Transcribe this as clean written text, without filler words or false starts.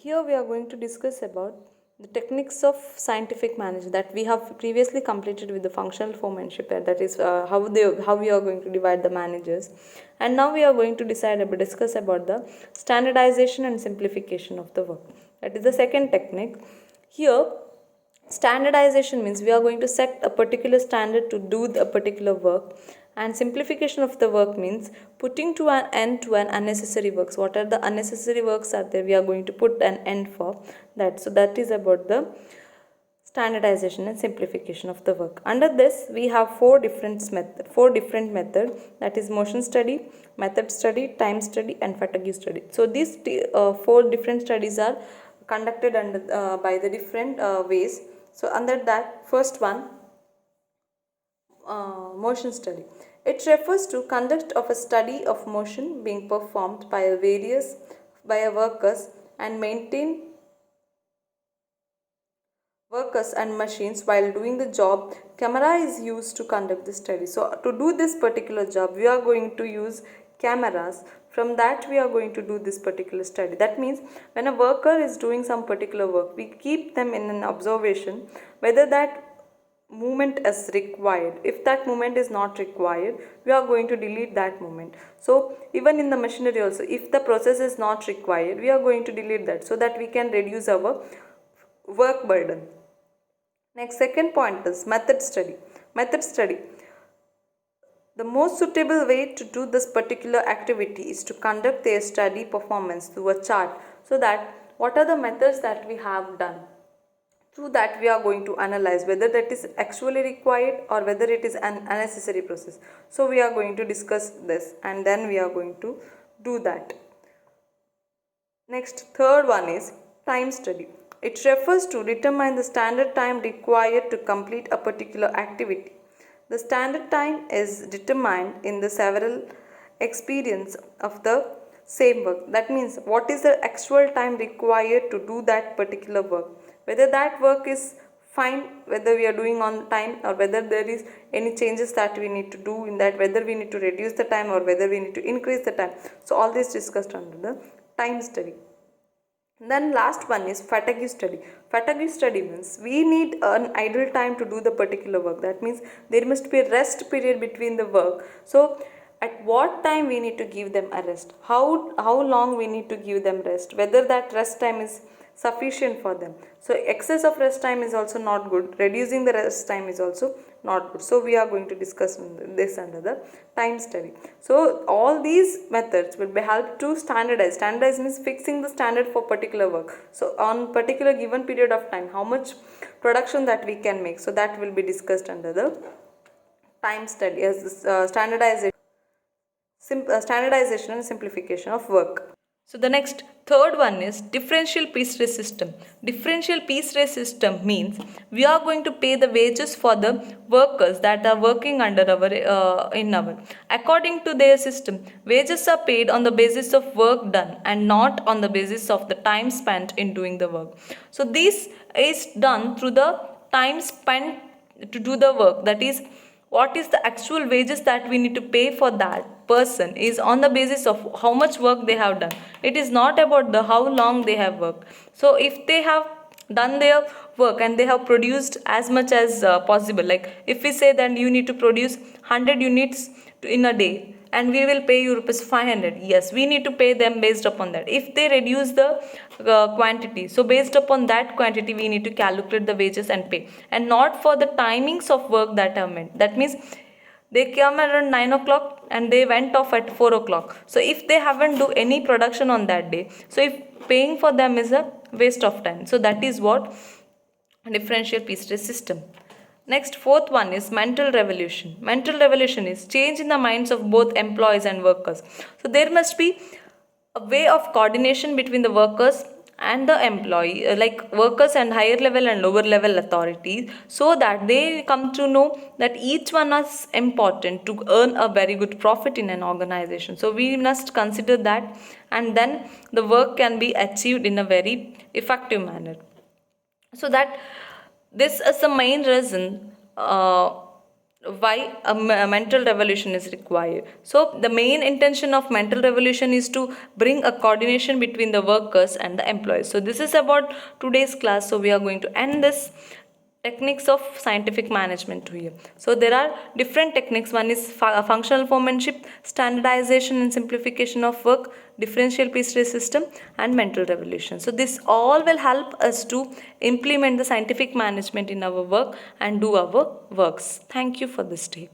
Here we are going to discuss about the techniques of scientific management that we have previously completed with the functional foremanship, that is how we are going to divide the managers, and now we are going to discuss about the standardization and simplification of the work. That is the second technique. Here, standardization means we are going to set a particular standard to do a particular work, and simplification of the work means putting to an end to an unnecessary works. What are the unnecessary works are there, we are going to put an end for that. So that is about the standardization and simplification of the work. Under this we have four different method, that is motion study, method study, time study, and fatigue study. So these four different studies are conducted by the different ways. So under that, first one, motion study. It refers to conduct of a study of motion being performed by a workers and machines while doing the job. Camera is used to conduct the study. So to do this particular job, we are going to use cameras. From that we are going to do this particular study. That means when a worker is doing some particular work, we keep them in an observation whether that movement is required. If that movement is not required, we are going to delete that movement. So even in the machinery also, if the process is not required, we are going to delete that, so that we can reduce our work burden. Next, second point is method study. The most suitable way to do this particular activity is to conduct their study performance through a chart, so that what are the methods that we have done. Through that we are going to analyze whether that is actually required or whether it is an unnecessary process. So we are going to discuss this, and then we are going to do that. Next, third one is time study. It refers to determine the standard time required to complete a particular activity. The standard time is determined in the several experience of the same work. That means what is the actual time required to do that particular work. Whether that work is fine, whether we are doing on time, or whether there is any changes that we need to do in that, whether we need to reduce the time or whether we need to increase the time. So all this discussed under the time study. Then last one is fatigue study. Fatigue study means we need an idle time to do the particular work. That means there must be a rest period between the work. So at what time we need to give them a rest, how long we need to give them rest, whether that rest time is sufficient for them. So excess of rest time is also not good, reducing the rest time is also not good. So we are going to discuss this under the time study. So all these methods will be help to standardize. Standardize means fixing the standard for particular work. So on particular given period of time, how much production that we can make, so that will be discussed under the time study as standardization and simplification of work. So the next third one is differential piece rate system. Differential piece rate system means we are going to pay the wages for the workers that are working under our according to their system. Wages are paid on the basis of work done and not on the basis of the time spent in doing the work. So this is done through the time spent to do the work. That is, what is the actual wages that we need to pay for that person is on the basis of how much work they have done. It is not about the how long they have worked. So if they have done their work and they have produced as much as possible, like if we say that you need to produce 100 units in a day and we will pay you rupees 500, yes, we need to pay them based upon that. If they reduce the quantity, so based upon that quantity we need to calculate the wages and pay, and not for the timings of work that are meant. That means they came around 9 o'clock and they went off at 4 o'clock. So if they haven't do any production on that day, so if paying for them is a waste of time. So that is what differential piece rate system. Next, fourth one is mental revolution. Mental revolution is change in the minds of both employees and workers. So there must be a way of coordination between the workers and the employee, like workers and higher level and lower level authorities, so that they come to know that each one is important to earn a very good profit in an organization. So we must consider that, and then the work can be achieved in a very effective manner. So that this is the main reason why a mental revolution is required. So the main intention of mental revolution is to bring a coordination between the workers and the employees. So this is about today's class. So we are going to end this techniques of scientific management here. So there are different techniques. One is functional foremanship, standardization and simplification of work, differential piece rate system, and mental revolution. So this all will help us to implement the scientific management in our work and do our works. Thank you for this day.